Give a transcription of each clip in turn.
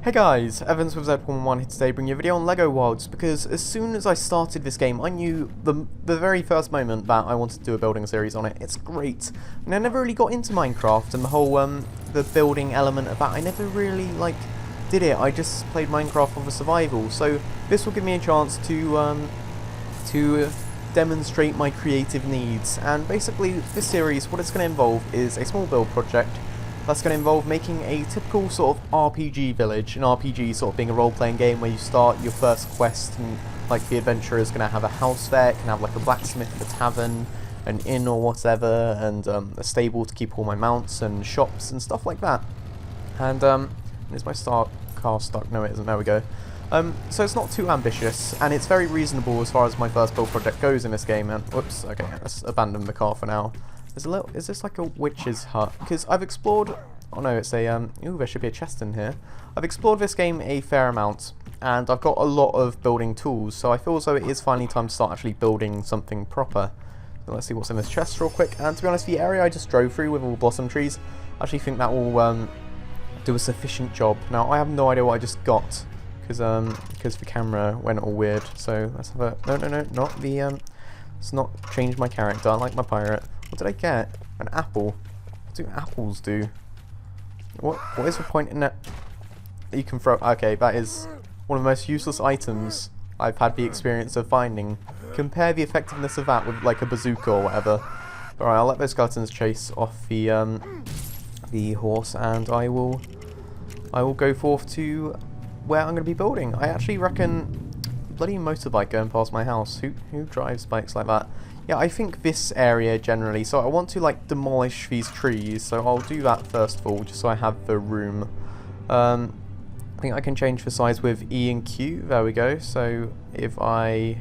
Hey guys, Evans with Z11 here today bringing you a video on LEGO Worlds, because as soon as I started this game I knew the very first moment that I wanted to do a building series on it. It's great. And I never really got into Minecraft and the whole the building element of that. I never really did it. I just played Minecraft for the survival. So this will give me a chance to demonstrate my creative needs. And basically this series, what it's going to involve is a small build project. That's going to involve making a typical sort of RPG village, an RPG sort of being a role-playing game where you start your first quest and the adventurer is going to have a house there, it can have a blacksmith, a tavern, an inn or whatever, and a stable to keep all my mounts and shops and stuff like that. And is my car stuck? No it isn't, there we go. So it's not too ambitious and it's very reasonable as far as my first build project goes in this game. And whoops, okay, let's abandon the car for now. Is this like a witch's hut? Because I've explored... Oh no, it's a... ooh, there should be a chest in here. I've explored this game a fair amount, and I've got a lot of building tools, so I feel as though it is finally time to start actually building something proper. So let's see what's in this chest real quick. And to be honest, the area I just drove through with all the blossom trees, I actually think that will do a sufficient job. Now, I have no idea what I just got, because the camera went all weird. So let's have a... No, not the... let's not change my character. I like my pirate. What did I get? An apple. What do apples do? What is the point in that you can throw? Okay, that is one of the most useless items I've had the experience of finding. Compare the effectiveness of that with a bazooka or whatever. Alright, I'll let those skeletons chase off the horse, and I will go forth to where I'm going to be building. I actually reckon bloody motorbike going past my house. Who drives bikes like that? Yeah, I think this area generally, so I want to demolish these trees, so I'll do that first of all, just so I have the room. I think I can change the size with E and Q, there we go, so if I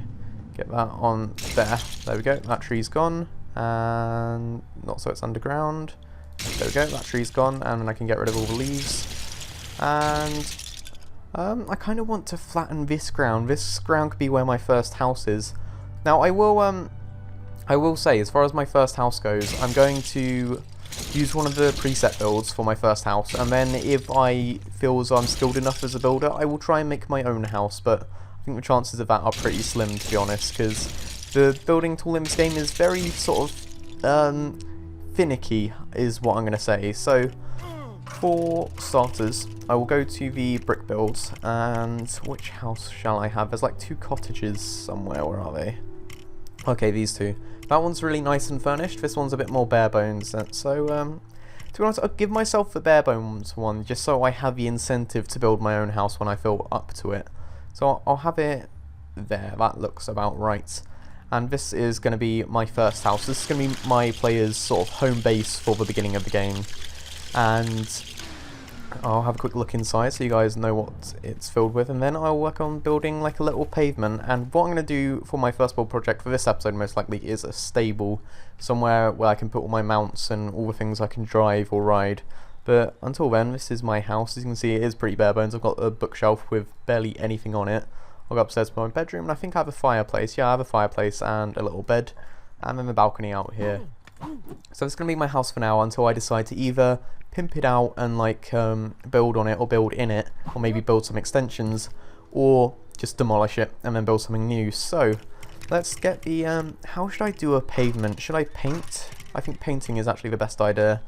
get that on there we go, that tree's gone, and not so it's underground, there we go, that tree's gone, and then I can get rid of all the leaves, and I kind of want to flatten this ground could be where my first house is. Now I will say, as far as my first house goes, I'm going to use one of the preset builds for my first house, and then if I feel as though I'm skilled enough as a builder, I will try and make my own house, but I think the chances of that are pretty slim, to be honest, because the building tool in this game is very sort of finicky, is what I'm going to say. So, for starters, I will go to the brick builds, and which house shall I have? There's two cottages somewhere, where are they? Okay, these two. That one's really nice and furnished, this one's a bit more bare bones, so to be honest, I'll give myself the bare bones one, just so I have the incentive to build my own house when I feel up to it. So I'll have it there, that looks about right. And this is going to be my first house, this is going to be my player's sort of home base for the beginning of the game. And I'll have a quick look inside so you guys know what it's filled with, and then I'll work on building a little pavement. And what I'm going to do for my first build project for this episode most likely is a stable, somewhere where I can put all my mounts and all the things I can drive or ride. But until then, this is my house. As you can see, it is pretty bare bones. I've got a bookshelf with barely anything on it. I'll go upstairs to my bedroom, and I think I have a fireplace. Yeah, I have a fireplace and a little bed, and then the balcony out here. So it's going to be my house for now until I decide to either pimp it out and build on it or build in it, or maybe build some extensions, or just demolish it and then build something new. So let's get the how should I do a pavement? Should I paint? I think painting is actually the best idea.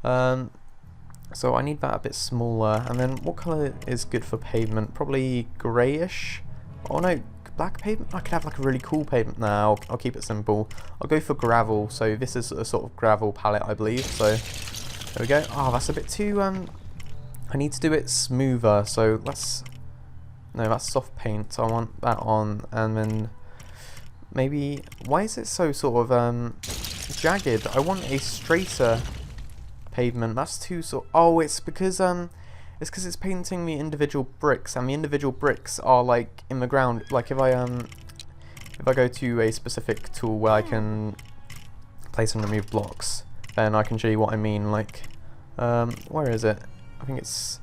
So I need that a bit smaller, and then what colour is good for pavement? Probably greyish. Oh no, black pavement? I could have a really cool pavement. Now I'll keep it simple. I'll go for gravel. So this is a sort of gravel palette, I believe. So there we go. Oh, that's a bit too I need to do it smoother. So let's... No, that's soft paint. I want that on, and then maybe... Why is it so sort of jagged? I want a straighter pavement. That's too sort... Oh, it's because it's painting the individual bricks, and the individual bricks are in the ground. If I go to a specific tool where I can place and remove blocks, then I can show you what I mean. Where is it? I think it's...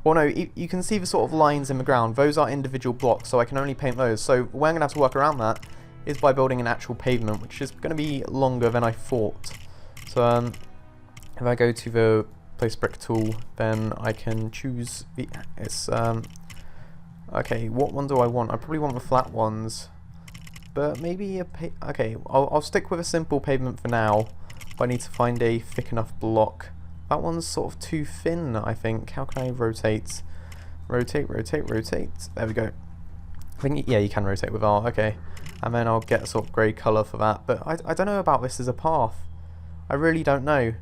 Well, no, you can see the sort of lines in the ground. Those are individual blocks, so I can only paint those. So the way I'm going to have to work around that is by building an actual pavement, which is going to be longer than I thought. So if I go to the place brick tool, then I can choose the, it's, okay, what one do I want? I probably want the flat ones, but maybe okay, I'll stick with a simple pavement for now, but I need to find a thick enough block. That one's sort of too thin, I think. How can I rotate? Rotate, rotate, rotate. There we go. I think, yeah, you can rotate with R, okay. And then I'll get a sort of grey colour for that, but I don't know about this as a path. I really don't know.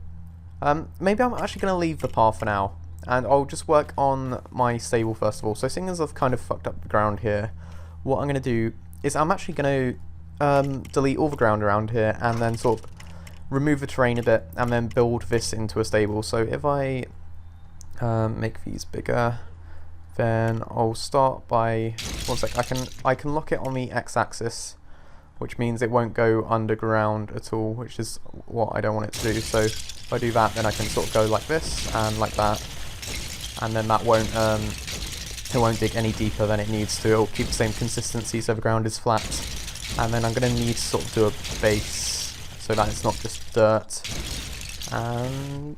Maybe I'm actually going to leave the path for now, and I'll just work on my stable first of all. So seeing as I've kind of fucked up the ground here, what I'm going to do is I'm actually going to delete all the ground around here, and then sort of remove the terrain a bit, and then build this into a stable. So if I make these bigger, then I'll start by, one sec, I can lock it on the x-axis, which means it won't go underground at all, which is what I don't want it to do. So if I do that, then I can sort of go like this and like that, and then that won't it won't dig any deeper than it needs to. It'll keep the same consistency so the ground is flat. And then I'm going to need to sort of do a base so that it's not just dirt. And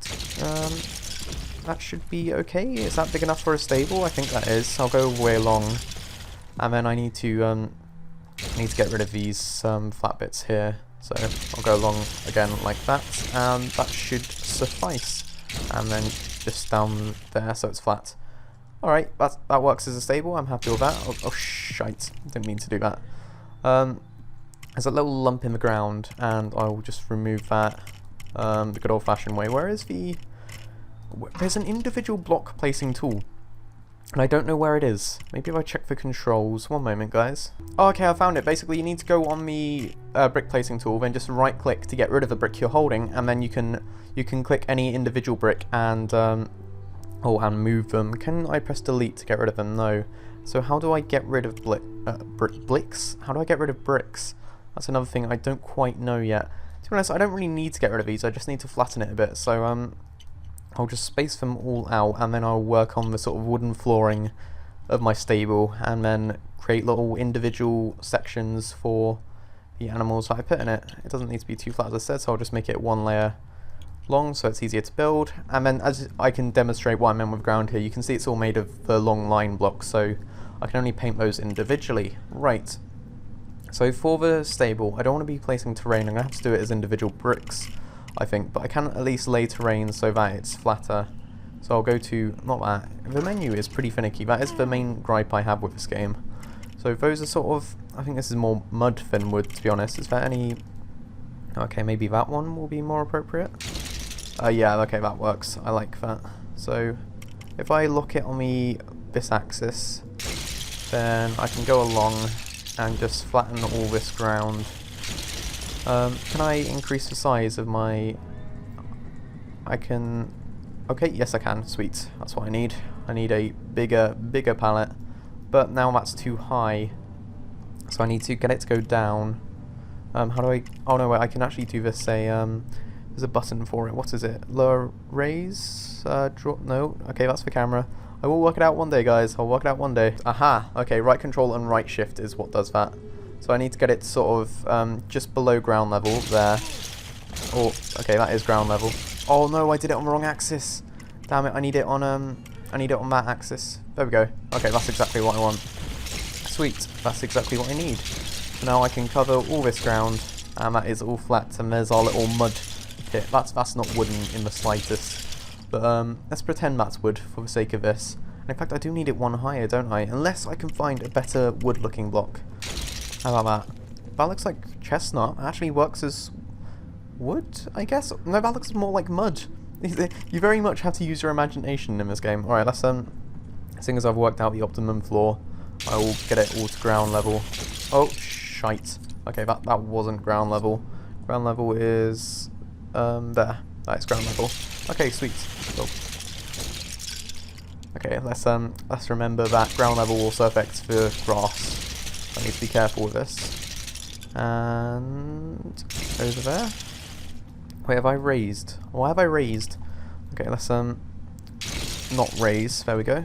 that should be okay. Is that big enough for a stable? I think that is. I'll go way along, and then I need to get rid of these flat bits here. So I'll go along again like that, and that should suffice. And then just down there so it's flat. Alright, that works as a stable. I'm happy with that. Oh shite, didn't mean to do that. There's a little lump in the ground, and I'll just remove that the good old-fashioned way. Where is the... There's an individual block placing tool, and I don't know where it is. Maybe if I check the controls. One moment, guys. Oh, okay, I found it. Basically, you need to go on the brick placing tool, then just right-click to get rid of the brick you're holding, and then you can click any individual brick and and move them. Can I press delete to get rid of them? No. So how do I get rid of bricks? How do I get rid of bricks? That's another thing I don't quite know yet. To be honest, I don't really need to get rid of these. I just need to flatten it a bit. So I'll just space them all out, and then I'll work on the sort of wooden flooring of my stable, and then create little individual sections for the animals that I put in it. It doesn't need to be too flat, as I said, so I'll just make it one layer long so it's easier to build. And then as I can demonstrate what I meant with ground here, you can see it's all made of the long line blocks, so I can only paint those individually. Right. So for the stable, I don't want to be placing terrain. I'm going to have to do it as individual bricks, I think, but I can at least lay terrain so that it's flatter. So I'll go to, not that, the menu is pretty finicky. That is the main gripe I have with this game. So those are sort of, I think this is more mud than wood, to be honest. Is there any, okay, maybe that one will be more appropriate? Yeah, okay, that works. I like that. So if I lock it on this axis, then I can go along and just flatten all this ground. Can I increase the size of my... Okay, yes I can. Sweet. That's what I need. I need a bigger pallet. But now that's too high. So I need to get it to go down. How do I... Oh no, wait, I can actually do this. There's a button for it. What is it? Lower raise? Draw... No. Okay, that's the camera. I will work it out one day, guys. I'll work it out one day. Aha! Okay, right control and right shift is what does that. So I need to get it sort of just below ground level there. Oh, okay, that is ground level. Oh no, I did it on the wrong axis. Damn it, I need it on that axis. There we go. Okay, that's exactly what I want. Sweet, that's exactly what I need. So now I can cover all this ground, and that is all flat, and there's our little mud pit. That's not wooden in the slightest. But let's pretend that's wood for the sake of this. And in fact, I do need it one higher, don't I? Unless I can find a better wood-looking block. How about that? That looks like chestnut. It actually works as wood, I guess? No, that looks more like mud. You very much have to use your imagination in this game. Alright, let's seeing as I've worked out the optimum floor, I will get it all to ground level. Oh, shite. Okay, that wasn't ground level. Ground level is there. That is ground level. Okay, sweet. Cool. Okay, let's remember that ground level also affects the grass. I need to be careful with this. And over there. Wait, have I raised? Why have I raised? Okay, let's not raise. There we go.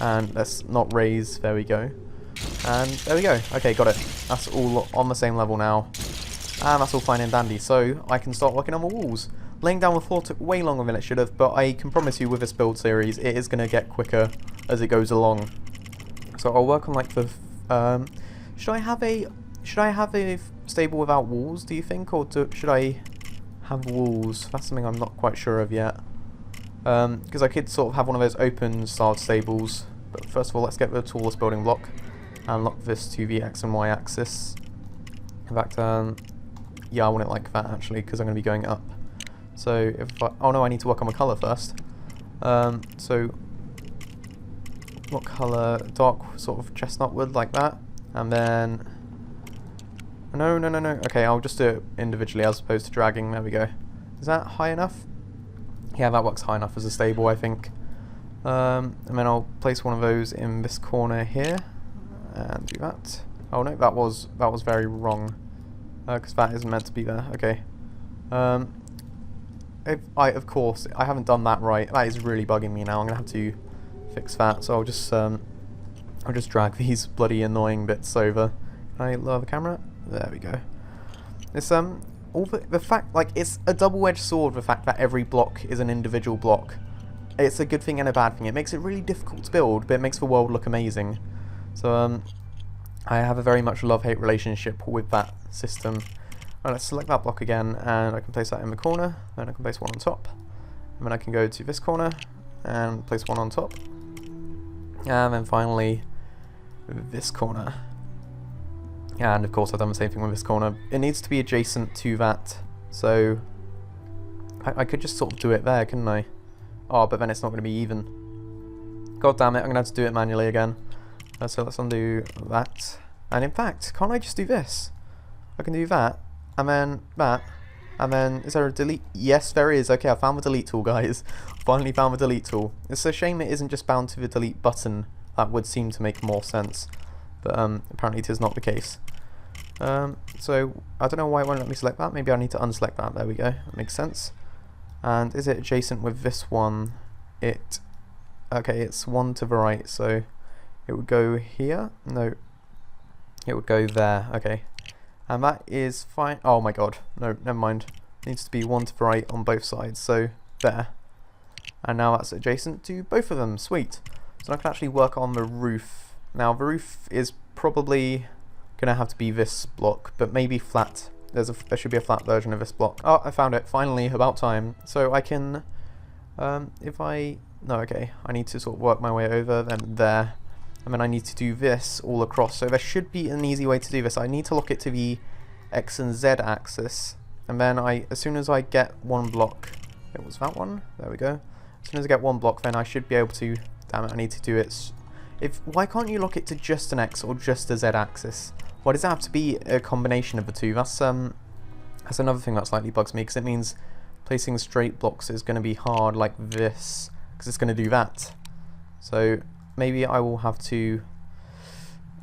And let's not raise. There we go. And there we go. Okay, got it. That's all on the same level now. And that's all fine and dandy. So I can start working on the walls. Laying down the floor took way longer than it should have, but I can promise you with this build series, it is going to get quicker as it goes along. So I'll work on like the... should I have a stable without walls, do you think? Or should I have walls? That's something I'm not quite sure of yet. Because I could sort of have one of those open styled stables. But first of all, let's get the tallest building block and lock this to the X and Y axis. In fact, yeah, I want it like that actually, because I'm going to be going up. So if I... Oh no, I need to work on my colour first. So what colour? Dark sort of chestnut wood like that. And then... No. Okay, I'll just do it individually as opposed to dragging. There we go. Is that high enough? Yeah, that works high enough as a stable, I think. And then I'll place one of those in this corner here. And do that. Oh no, that was very wrong. Because that isn't meant to be there. Okay. Of course, I haven't done that right. That is really bugging me now. I'm gonna have to fix that. So I'll just drag these bloody annoying bits over. Can I lower the camera? There we go. It's all the fact, like, it's a double-edged sword. The fact that every block is an individual block. It's a good thing and a bad thing. It makes it really difficult to build, but it makes the world look amazing. So I have a very much love-hate relationship with that system. Right, let's select that block again, and I can place that in the corner. Then I can place one on top, and then I can go to this corner and place one on top, and then finally this corner. And of course I've done the same thing with this corner. It needs to be adjacent to that, so I could just sort of do it there, couldn't I? Oh, but then it's not going to be even. God damn it, I'm going to have to do it manually again. So let's undo that. And in fact, can't I just do this? I can do that, and then that, and then is there a delete? Yes, there is. Okay, I found the delete tool, guys. Finally found the delete tool. It's a shame it isn't just bound to the delete button. That would seem to make more sense. But apparently it is not the case. So I don't know why it won't let me select that. Maybe I need to unselect that. There we go. That makes sense. And is it adjacent with this one? Okay, it's one to the right, so it would go here. No, it would go there. Okay, and that is fine. Oh my god, no, never mind. It needs to be one to the right on both sides. So there, and now that's adjacent to both of them. Sweet. So I can actually work on the roof. Now the roof is probably gonna have to be this block, but maybe flat. There should be a flat version of this block. Oh, I found it, finally, about time. So I can, no, okay, I need to sort of work my way over, then there, and then I need to do this all across. So there should be an easy way to do this. I need to lock it to the X and Z axis, and then as soon as I get one block, it was that one, there we go. As soon as I get one block, then I should be able to, damn it, I need to do it. Why can't you lock it to just an X or just a Z axis? Why does it have to be a combination of the two? That's another thing that slightly bugs me, because it means placing straight blocks is going to be hard like this, because it's going to do that. So maybe I will have to,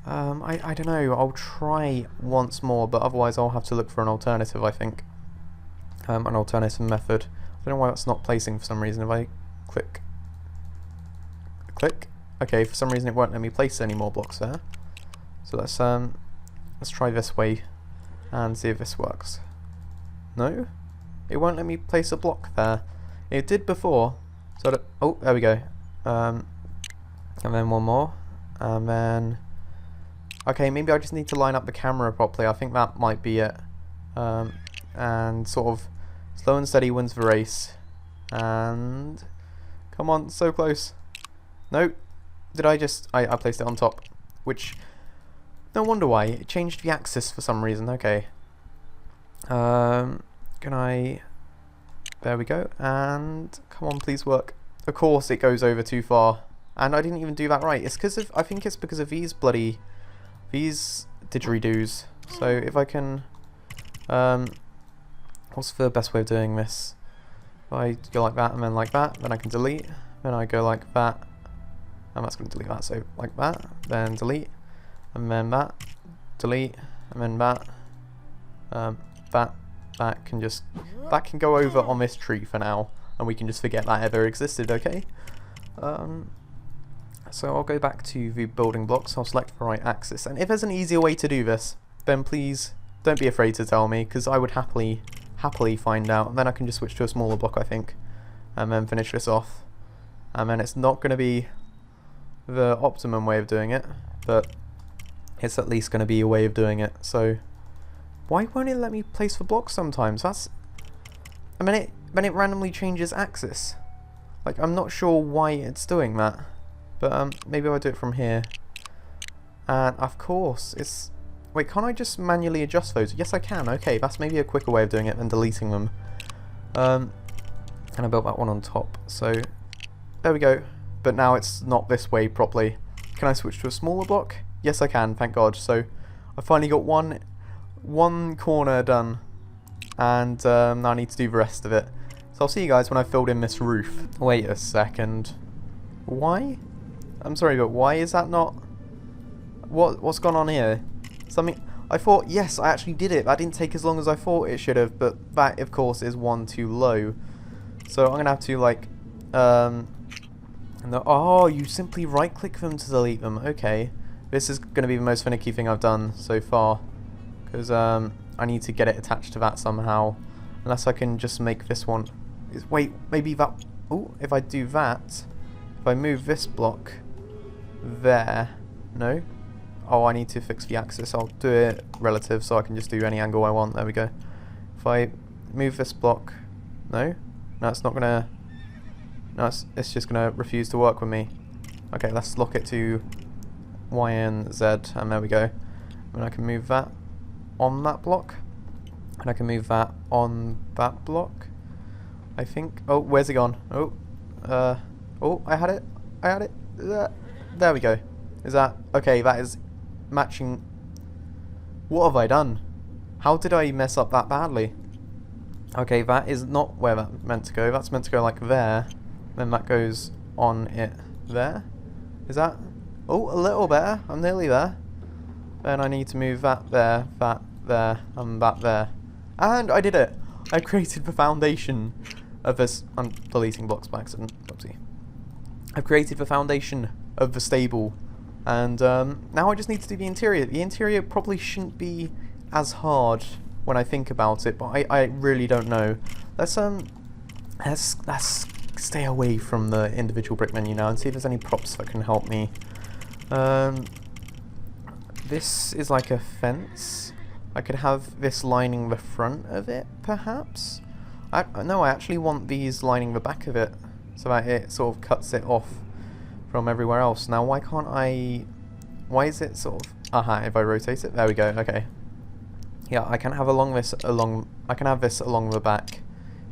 I don't know, I'll try once more, but otherwise I'll have to look for an alternative, I think. An alternative method. I don't know why that's not placing for some reason. If I click, okay, for some reason it won't let me place any more blocks there. So let's try this way and see if this works. No? It won't let me place a block there. It did before. So oh, there we go. And then one more. And then... Okay, maybe I just need to line up the camera properly. I think that might be it. And sort of slow and steady wins the race. And... Come on, so close. Nope. Did I just... I placed it on top. Which... No wonder why. It changed the axis for some reason. Okay. Can I... There we go. And... Come on, please work. Of course it goes over too far. And I didn't even do that right. It's because of... I think it's because of these bloody... These didgeridoos. So if I can... What's the best way of doing this? If I go like that and then like that, then I can delete. Then I go like that. And that's going to delete that. So like that. Then delete. And then that, delete, and then that, that can go over on this tree for now, and we can just forget that ever existed, okay? So I'll go back to the building blocks, I'll select the right axis, and if there's an easier way to do this, then please don't be afraid to tell me, because I would happily happily find out. Then I can just switch to a smaller block, I think, and then finish this off. And then it's not going to be the optimum way of doing it, but it's at least going to be a way of doing it. So why won't it let me place the blocks sometimes? That's... I mean, it randomly changes axis. Like, I'm not sure why it's doing that, but maybe I'll do it from here. And of course, it's... Wait, can't I just manually adjust those? Yes, I can. Okay, that's maybe a quicker way of doing it than deleting them. And I built that one on top, so there we go. But now it's not this way properly. Can I switch to a smaller block? Yes, I can, thank God. So I finally got one corner done, and now I need to do the rest of it. So I'll see you guys when I've filled in this roof. Wait a second. Why? I'm sorry, but why is that not... What's gone on here? Something... I thought, yes, I actually did it. That didn't take as long as I thought it should have, but that, of course, is one too low. So I'm going to have to, like... oh, you simply right-click them to delete them. Okay. This is going to be the most finicky thing I've done so far. Because I need to get it attached to that somehow. Unless I can just make this one... Wait, maybe that... Oh, if I do that... If I move this block... There... No? Oh, I need to fix the axis. I'll do it relative so I can just do any angle I want. There we go. If I move this block... No? No, it's not going to... No, it's just going to refuse to work with me. Okay, let's lock it to Y and Z, and there we go. And I can move that on that block. And I can move that on that block, I think. Oh, where's it gone? Oh, I had it. I had it. There we go. Is that... Okay, that is matching... What have I done? How did I mess up that badly? Okay, that is not where that's meant to go. That's meant to go like there. Then that goes on it there. Is that... Oh, a little better. I'm nearly there. Then I need to move that there, and that there. And I did it! I created the foundation of this... I'm deleting blocks by accident. Oopsie. I've created the foundation of the stable. And now I just need to do the interior. The interior probably shouldn't be as hard when I think about it, but I really don't know. Let's stay away from the individual brick menu now and see if there's any props that can help me. This is like a fence. I could have this lining the front of it, perhaps? No, I actually want these lining the back of it, so that it sort of cuts it off from everywhere else. Now, why can't I... Why is it sort of... Aha, if I rotate it, there we go, okay. Yeah, I can have I can have this along the back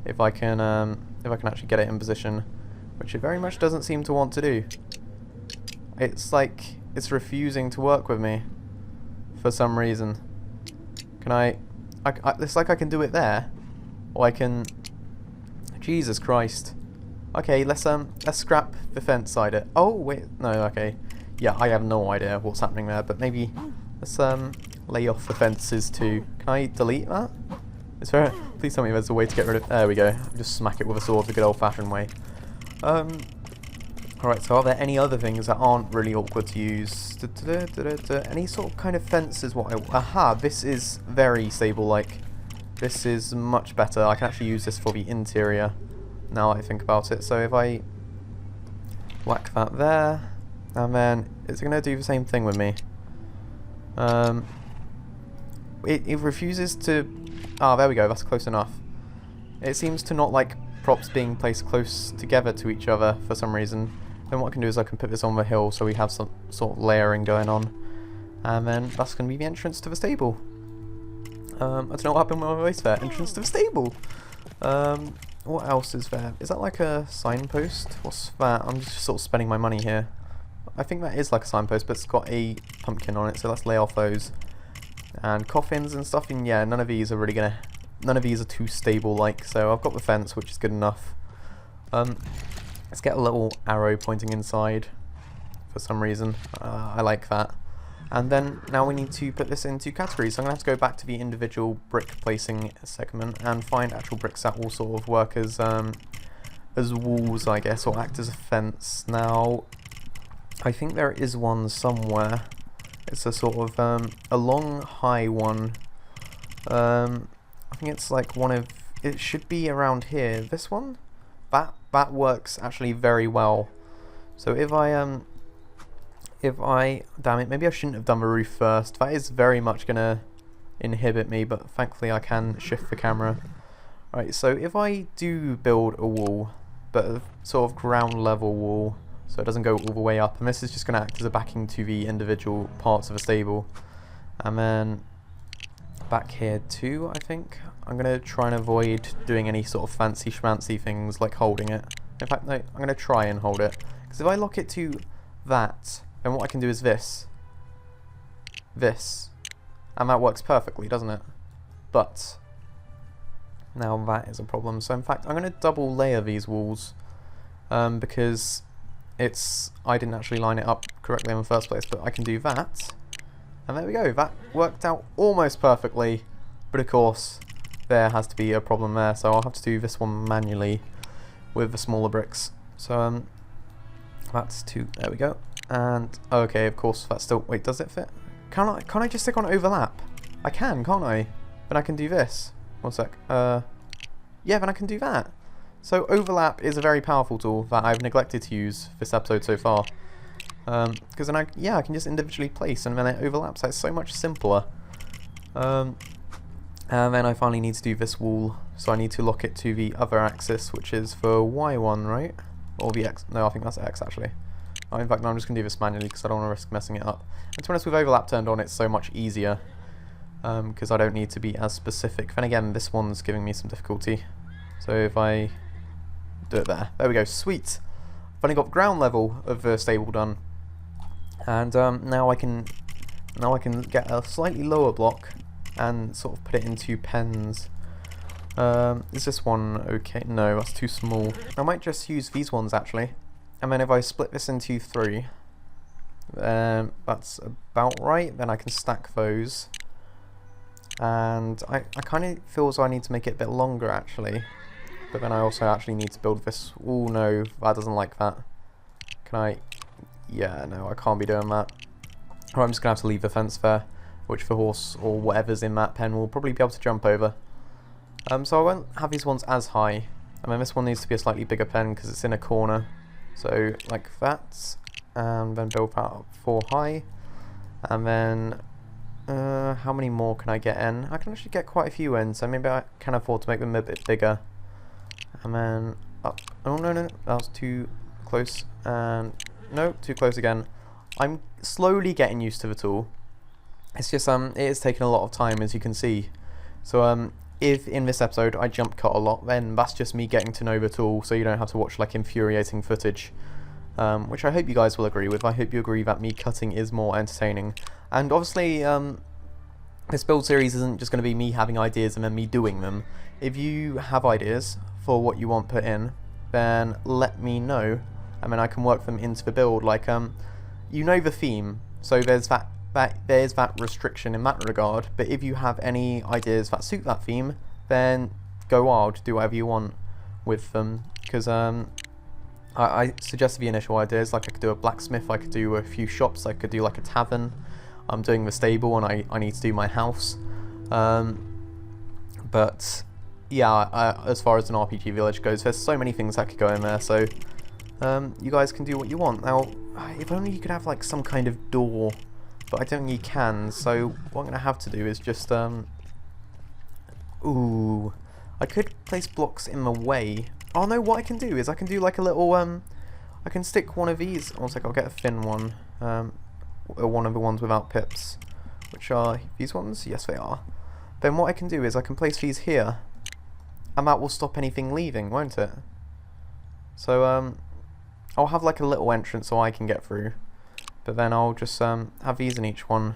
if I can actually get it in position, which it very much doesn't seem to want to do. It's like it's refusing to work with me for some reason. Can it's like I can do it there, or I can... Jesus Christ. Okay, let's scrap the fence side it. Oh wait, no, okay. Yeah, I have no idea what's happening there, but maybe let's lay off the fences too. Can I delete that? Is there... Please tell me there's a way to get rid of... There we go. Just smack it with a sword the good old-fashioned way. Alright, so are there any other things that aren't really awkward to use? Any sort of kind of fence is what I... Aha, this is very stable-like. This is much better. I can actually use this for the interior, now I think about it. So if I whack that there, and then it's going to do the same thing with me. It refuses to... Ah, there we go, that's close enough. It seems to not like props being placed close together to each other for some reason. Then what I can do is I can put this on the hill so we have some sort of layering going on. And then that's going to be the entrance to the stable. I don't know what happened with my voice there. Entrance to the stable! What else is there? Is that like a signpost? What's that? I'm just sort of spending my money here. I think that is like a signpost, but it's got a pumpkin on it, so let's lay off those. And coffins and stuff, and yeah, none of these are too stable like, so I've got the fence, which is good enough. Let's get a little arrow pointing inside for some reason. I like that. And then now we need to put this into categories, so I'm going to have to go back to the individual brick placing segment and find actual bricks that will sort of work as walls, I guess, or act as a fence. Now, I think there is one somewhere. It's a sort of a long, high one. I think it's like one of it should be around here. This one? That works actually very well. So if I damn it, maybe I shouldn't have done the roof first. That is very much gonna inhibit me, but thankfully I can shift the camera. Alright, so if I do build a wall, but a sort of ground level wall, so it doesn't go all the way up, and this is just going to act as a backing to the individual parts of a stable. And then back here too, I think. I'm going to try and avoid doing any sort of fancy schmancy things like holding it. In fact, no, I'm going to try and hold it. Because if I lock it to that, then what I can do is this. And that works perfectly, doesn't it? But now that is a problem. So in fact, I'm going to double layer these walls because I didn't actually line it up correctly in the first place, but I can do that. And there we go. That worked out almost perfectly, but of course there has to be a problem there. So I'll have to do this one manually with the smaller bricks. So that's two. There we go. And okay, of course that's still. Wait, does it fit? Can't I just stick on overlap? I can, can't I? Then I can do this. 1 sec. Yeah, then I can do that. So overlap is a very powerful tool that I've neglected to use this episode so far. Because then I can just individually place and then it overlaps. That's so much simpler. And then I finally need to do this wall. So I need to lock it to the other axis, which is for Y1, right? Or the X. No, I think that's X actually. Oh, in fact, no, I'm just going to do this manually because I don't want to risk messing it up. And to be honest, with overlap turned on, it's so much easier. Because I don't need to be as specific. Then again, this one's giving me some difficulty. So if I do it there we go, sweet. I've only got ground level of the stable done, and now I can get a slightly lower block and sort of put it into pens. Is this one okay? No, that's too small. I might just use these ones actually, and then if I split this into 3, that's about right. Then I can stack those. And I kind of feel as though I need to make it a bit longer actually, but then I also actually need to build this. Oh no, that doesn't like that. Can I? Yeah, no, I can't be doing that. Or I'm just gonna have to leave the fence there, which the horse or whatever's in that pen will probably be able to jump over. So I won't have these ones as high. And then this one needs to be a slightly bigger pen because it's in a corner. So like that, and then build that up 4 high, and then. How many more can I get in? I can actually get quite a few in, so maybe I can afford to make them a bit bigger. And then up. Oh no, that was too close. And no, too close again. I'm slowly getting used to the tool. It's just it is taking a lot of time, as you can see. So if in this episode I jump cut a lot, then that's just me getting to know the tool, so you don't have to watch like infuriating footage. Which I hope you guys will agree with. I hope you agree that me cutting is more entertaining. And obviously, this build series isn't just going to be me having ideas and then me doing them. If you have ideas for what you want put in, then let me know, and then I can work them into the build. Like, you know the theme, so there's that restriction in that regard. But if you have any ideas that suit that theme, then go wild, do whatever you want with them. Because I suggested the initial ideas, like I could do a blacksmith, I could do a few shops, I could do like a tavern. I'm doing the stable and I need to do my house. But yeah, as far as an RPG village goes, there's so many things that could go in there, so you guys can do what you want. Now, if only you could have like some kind of door, but I don't think you can, so what I'm going to have to do is just, ooh, I could place blocks in the way. Oh no, what I can do is I can do like a little, I can stick one of these. One sec, I'll get a thin one. One of the ones without pips, which are these ones. Yes, they are. Then what I can do is I can place these here, and that will stop anything leaving, won't it? So I'll have like a little entrance so I can get through, but then I'll just have these in each one,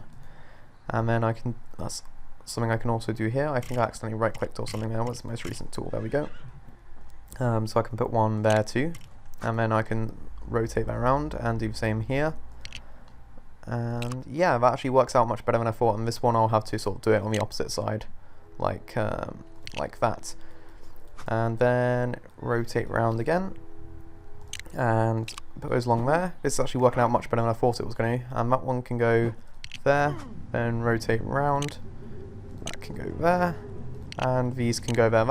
and then I can. That's something I can also do here. I think I accidentally right-clicked or something there. What's the most recent tool? There we go. So I can put one there too, and then I can rotate that around and do the same here. And yeah, that actually works out much better than I thought. And this one I'll have to sort of do it on the opposite side, like that. And then rotate round again, and put those along there. This is actually working out much better than I thought it was going to. And that one can go there, then rotate round. That can go there, And these can go there.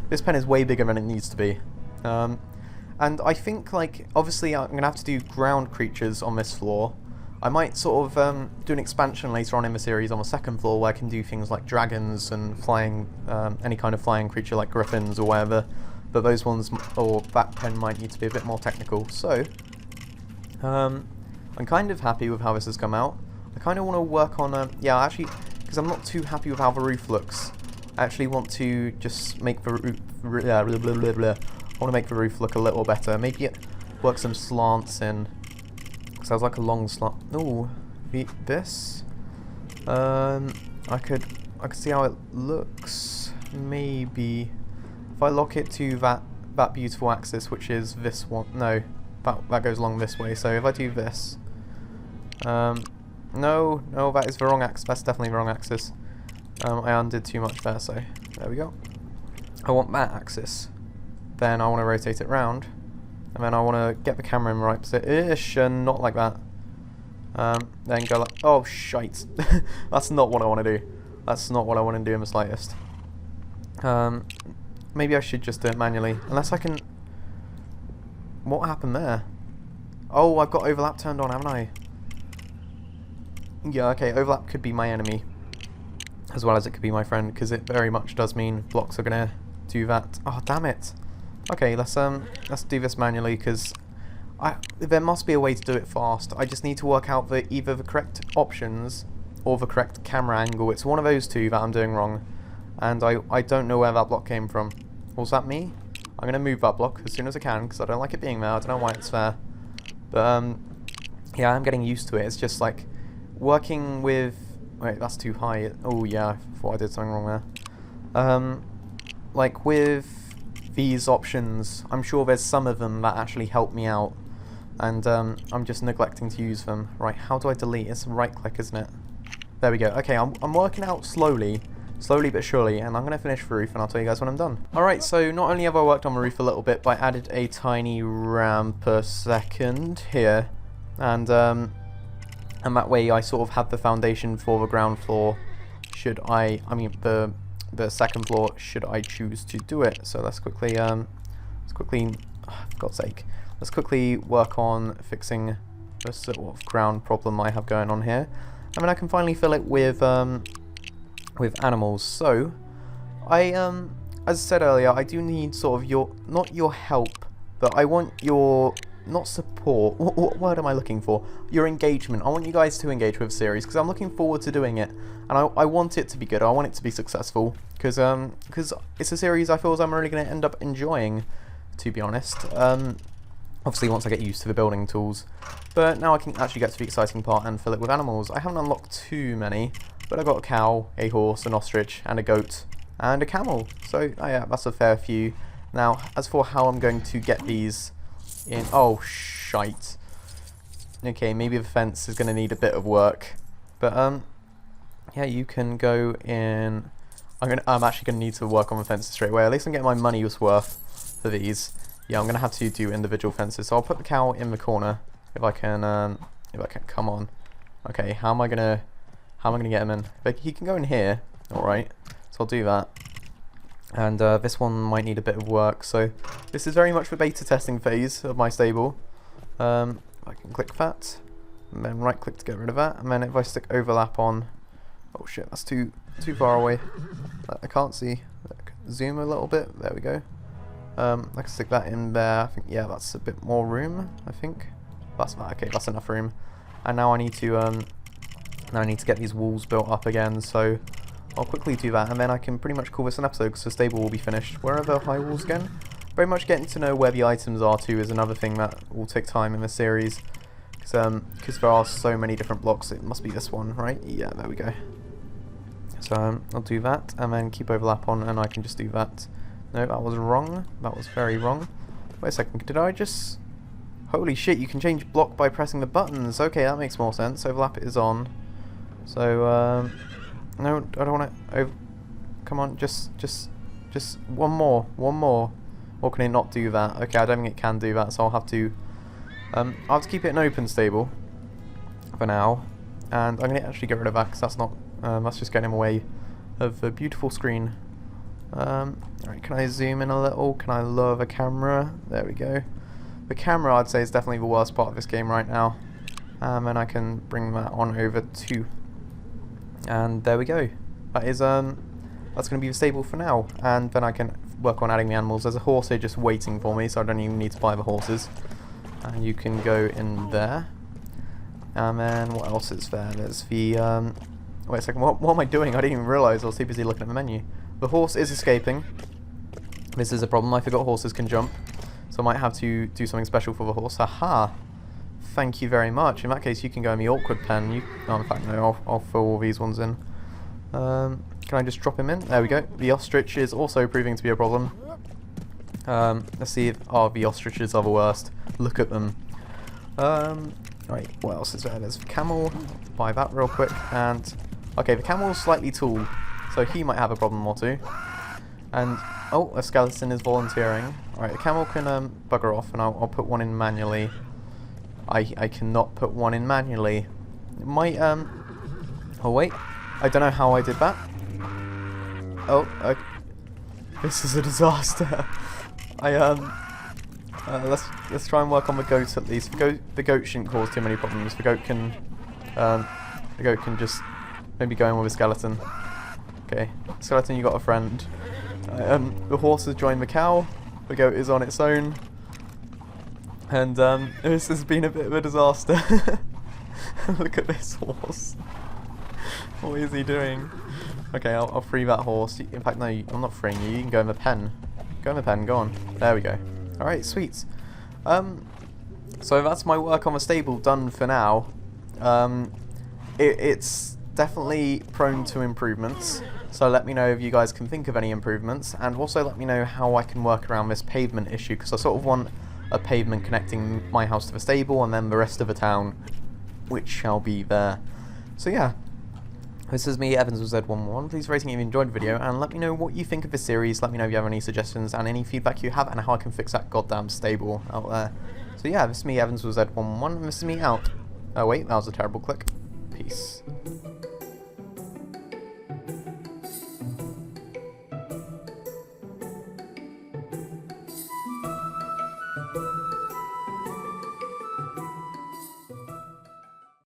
This pen is way bigger than it needs to be. And I think, like, obviously I'm going to have to do ground creatures on this floor. I might sort of do an expansion later on in the series on the second floor where I can do things like dragons and flying, any kind of flying creature like griffins or whatever. But those ones, or that pen might need to be a bit more technical. So, I'm kind of happy with how this has come out. I kind of want to work on, yeah, actually, because I'm not too happy with how the roof looks. I actually want to just make the roof, I want to make the roof look a little better. Maybe work some slants in. Because I was like a long slant. Ooh, this. I could see how it looks. Maybe if I lock it to that beautiful axis, which is this one. No, that goes along this way. So if I do this, no, that is the wrong axis. That's definitely the wrong axis. I undid too much there. So there we go. I want that axis. Then I want to rotate it round, and then I want to get the camera in the right position, not like that. Then go like, oh shite, that's not what I want to do. That's not what I want to do in the slightest. Maybe I should just do it manually, unless I can. What happened there? Oh, I've got overlap turned on, haven't I? Yeah, okay, overlap could be my enemy, as well as it could be my friend, because it very much does mean blocks are gonna do that. Oh damn it. Okay, let's do this manually, because there must be a way to do it fast. I just need to work out either the correct options or the correct camera angle. It's one of those two that I'm doing wrong, and I don't know where that block came from. Was that me? I'm going to move that block as soon as I can, because I don't like it being there. I don't know why it's there. But, yeah, I'm getting used to it. It's just like working with... Wait, that's too high. Oh, yeah, I thought I did something wrong there. Like with these options, I'm sure there's some of them that actually help me out, and I'm just neglecting to use them. Right, how do I delete? It's right click, isn't it? There we go. Okay, I'm working out slowly but surely, and I'm going to finish the roof, and I'll tell you guys when I'm done. Alright, so not only have I worked on the roof a little bit, but I added a tiny ramp per second here, and that way I sort of have the foundation for the ground floor, should I mean the second floor, should I choose to do it. So let's quickly, oh, for God's sake, let's quickly work on fixing the sort of ground problem I have going on here, and then I can finally fill it with animals. So as I said earlier, I do need sort of not your help, but I want your, not support, what word am I looking for? Your engagement. I want you guys to engage with the series, because I'm looking forward to doing it, and I want it to be good. I want it to be successful, because it's a series I feel I'm really going to end up enjoying, to be honest. Obviously once I get used to the building tools, but now I can actually get to the exciting part and fill it with animals. I haven't unlocked too many, but I got a cow, a horse, an ostrich, and a goat, and a camel. So oh yeah, that's a fair few. Now as for how I'm going to get these in, oh shite. Okay, maybe the fence is going to need a bit of work, but yeah, you can go in. I'm actually going to need to work on the fences straight away. At least I'm getting my money's worth for these. Yeah, I'm going to have to do individual fences. So I'll put the cow in the corner if I can come on. Okay, how am I gonna get him in? He can go in here. All right, so I'll do that. And this one might need a bit of work. So this is very much the beta testing phase of my stable. I can click that, and then right click to get rid of that, and then if I stick overlap on, oh shit, that's too far away. I can't see. Zoom a little bit. There we go. I can stick that in there. I think, yeah, that's a bit more room. I think that's okay. That's enough room. And now I need to get these walls built up again. So I'll quickly do that, and then I can pretty much call this an episode, because the stable will be finished. Where are the high walls again? Very much getting to know where the items are too is another thing that will take time in this series, because there are so many different blocks. It must be this one, right? Yeah, there we go. So I'll do that, and then keep overlap on, and I can just do that. No, that was wrong. That was very wrong. Wait a second, did I just... Holy shit, you can change block by pressing the buttons. Okay, that makes more sense. Overlap is on. So, no, I don't want to... Come on, just one more. Or can it not do that? Okay, I don't think it can do that, so I'll have to keep it an open stable for now. And I'm going to actually get rid of that, because that's not... that's just getting in the way of a beautiful screen. Alright, can I zoom in a little? Can I lower the camera? There we go. The camera, I'd say, is definitely the worst part of this game right now. And I can bring that on over too. And there we go. That is, that's going to be the stable for now. And then I can work on adding the animals. There's a horse here just waiting for me, so I don't even need to buy the horses. And you can go in there. And then what else is there? There's the, wait a second, what am I doing? I didn't even realise I was too busy looking at the menu. The horse is escaping. This is a problem. I forgot horses can jump. So I might have to do something special for the horse. Aha! Thank you very much. In that case, you can go in the awkward pen. Oh, in fact, no, I'll fill all these ones in. Can I just drop him in? There we go. The ostrich is also proving to be a problem. Let's see if... Oh, the ostriches are the worst. Look at them. Right, what else is there? There's the camel. Buy that real quick. And... Okay, the camel's slightly tall, so he might have a problem or two. And... Oh, a skeleton is volunteering. Alright, the camel can bugger off, and I'll put one in manually. I cannot put one in manually. It might, oh wait. I don't know how I did that. Oh, this is a disaster. Let's try and work on the goat at least. The goat shouldn't cause too many problems. The goat can just maybe go in with a skeleton. Okay, skeleton, you got a friend. The horse has joined the cow. The goat is on its own. And this has been a bit of a disaster. Look at this horse. What is he doing? Okay, I'll free that horse. In fact, no, I'm not freeing you. You can go in the pen. Go in the pen, go on. There we go. Alright, sweet. So that's my work on the stable done for now. It's definitely prone to improvements. So let me know if you guys can think of any improvements. And also let me know how I can work around this pavement issue. Because I sort of want a pavement connecting my house to the stable and then the rest of the town, which shall be there. So yeah, this is me, Evans with Z11. Please rate if you enjoyed the video and let me know what you think of this series. Let me know if you have any suggestions and any feedback you have and how I can fix that goddamn stable out there. So yeah, this is me, Evans with Z11, and this is me out. Oh wait, that was a terrible click. Peace.